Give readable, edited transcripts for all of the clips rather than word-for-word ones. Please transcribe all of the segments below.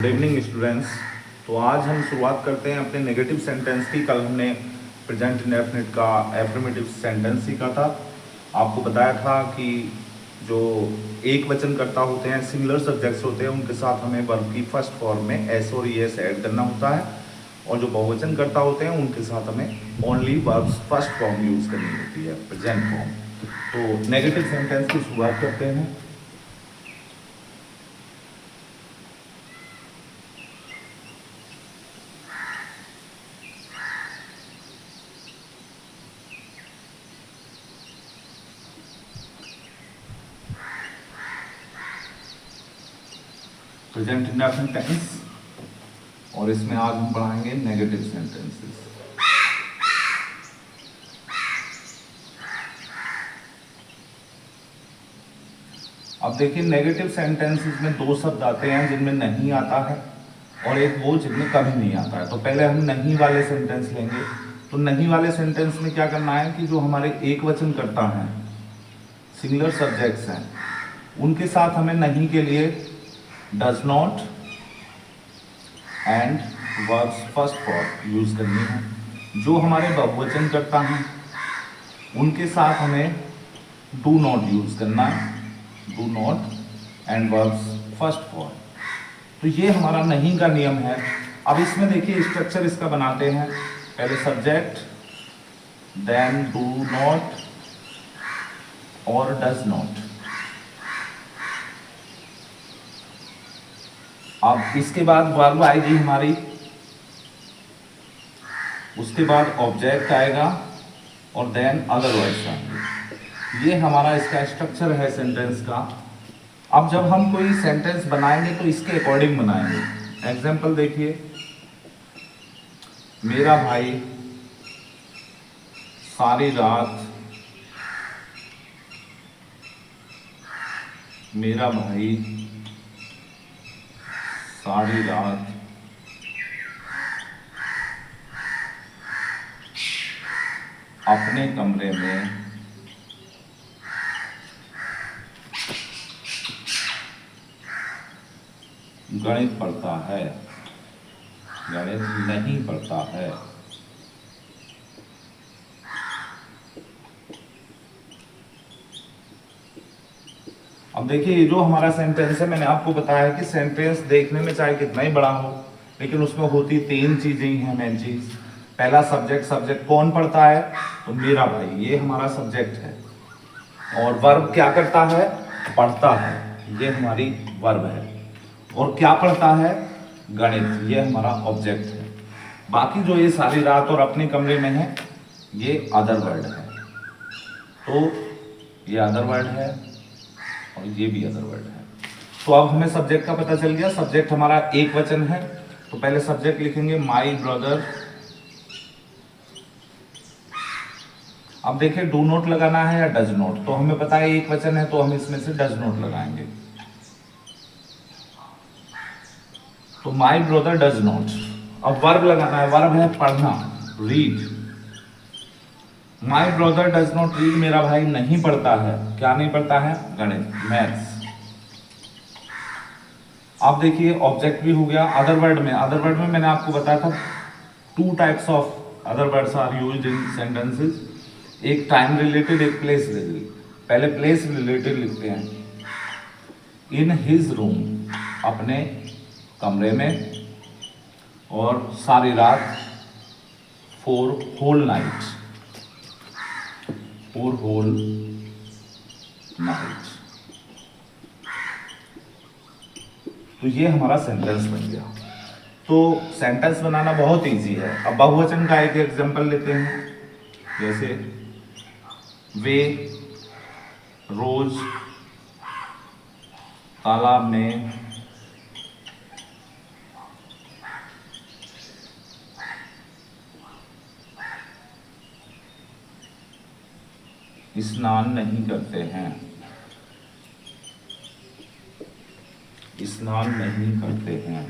Good evening students. तो आज हम शुरुआत करते हैं अपने नेगेटिव सेंटेंस की। कल हमने प्रेजेंट इंडेफिनिट का एफर्मेटिव सेंटेंस सीखा था। आपको बताया था कि जो एक वचन कर्ता होते हैं, सिंगुलर सब्जेक्ट्स होते हैं, उनके साथ हमें वर्ब की फर्स्ट फॉर्म में एस और ईएस ऐड करना होता है, और जो बहुवचन कर्ता होते हैं उनके साथ हमें only verbs first form use करनी होती है, प्रेजेंट फॉर्म। तो नेगेटिव सेंटेंस की शुरुआत करते हैं। प्रेजेंट इंडेफिनिट टेंस, और इसमें आज हम पढ़ाएंगे नेगेटिव सेंटेंसेस। अब देखिए, नेगेटिव सेंटेंसेस में दो शब्द आते हैं जिनमें नहीं आता है, और एक वो जिनमें कभी नहीं आता है। तो पहले हम नहीं वाले सेंटेंस लेंगे। तो नहीं वाले सेंटेंस में क्या करना है कि जो हमारे एक वचन कर्ता हैं, सिंगुलर सब्जेक्ट्स हैं, उनके साथ हमें नहीं के लिए does not and verbs first form use करनी है। जो हमारे बहुवचन कर्ता हैं उनके साथ हमें डू नॉट यूज करना है, do not and verbs first form. तो ये हमारा नहीं का नियम है। अब इसमें देखिए स्ट्रक्चर इसका बनाते हैं। पहले सब्जेक्ट, देन डू नॉट और डज नॉट। अब इसके बाद वर्ब आएगी हमारी, उसके बाद ऑब्जेक्ट आएगा, और देन अदर वर्ड्स आएंगे। ये हमारा इसका स्ट्रक्चर है सेंटेंस का। अब जब हम कोई सेंटेंस बनाएंगे तो इसके अकॉर्डिंग बनाएंगे। एग्जाम्पल देखिए, मेरा भाई सारी रात, मेरा भाई सारी रात अपने कमरे में गणित पढ़ता है, गणित नहीं पढ़ता है। अब देखिए, ये जो हमारा सेंटेंस है, मैंने आपको बताया है कि सेंटेंस देखने में चाहे कितना ही बड़ा हो, लेकिन उसमें होती तीन चीजें ही हैं मेन चीज। पहला सब्जेक्ट, सब्जेक्ट कौन पढ़ता है? तो मेरा भाई, ये हमारा सब्जेक्ट है। और वर्ब क्या करता है? पढ़ता है, ये हमारी वर्ब है। और क्या पढ़ता है? गणित, ये हमारा ऑब्जेक्ट है। बाकी जो ये सारी रात और अपने कमरे में है, ये अदर वर्ड है। तो ये अदर वर्ड है और ये भी अदर वर्ड है। तो अब हमें सब्जेक्ट का पता चल गया। सब्जेक्ट हमारा एक वचन है, तो पहले सब्जेक्ट लिखेंगे माई ब्रदर। अब देखिए, डू नॉट लगाना है या डज नॉट। तो हमें पता है एक वचन है, तो हम इसमें से डज नॉट लगाएंगे। तो माई ब्रदर डज नॉट। अब वर्ब लगाना है, वर्ब है पढ़ना, read. My brother does not read, मेरा भाई नहीं पढ़ता है। क्या नहीं पढ़ता है? गणित, मैथ्स। अब देखिए, ऑब्जेक्ट भी हो गया। अदर वर्ड में, अदर वर्ड में मैंने आपको बताया था two types of other words are used in sentences. एक टाइम रिलेटेड, एक प्लेस रिलेटेड। पहले प्लेस रिलेटेड लिखते हैं, इन हिज रूम, अपने कमरे में, और सारी रात, for whole night, for whole night. तो ये हमारा सेंटेंस बन गया। तो सेंटेंस बनाना बहुत इजी है। अब बहुवचन का एक एग्जांपल लेते हैं, जैसे वे रोज तालाब में स्नान नहीं करते हैं, स्नान नहीं करते हैं।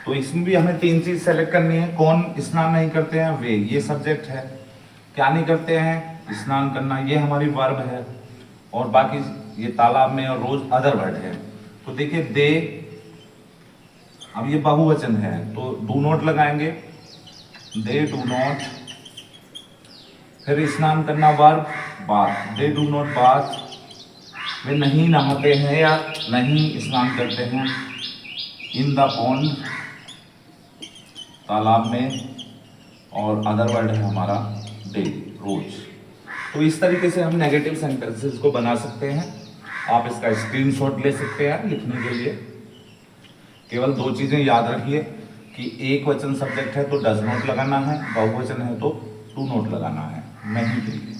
तो इसमें भी हमें तीन चीज सेलेक्ट करनी है। कौन स्नान नहीं करते हैं? वे, ये सब्जेक्ट है। क्या नहीं करते हैं? स्नान करना, ये हमारी वर्ब है। और बाकी ये तालाब में और रोज अदर वर्ड है। तो देखिए दे, अब ये बहुवचन है तो डू नॉट लगाएंगे, दे डू नॉट। फिर स्नान करना verb bath, they do not bath, वे नहीं नहाते हैं या नहीं स्नान करते हैं। इन द पॉन्ड, तालाब में, और अदर वर्ड है हमारा डे, रोज। तो इस तरीके से हम नेगेटिव सेंटेंसेस को बना सकते हैं। आप इसका स्क्रीनशॉट ले सकते हैं लिखने के लिए। केवल दो चीजें याद रखिए कि एक वचन सब्जेक्ट है तो डज नॉट लगाना है, बहुवचन है तो डू नॉट लगाना है, नहीं के लिए।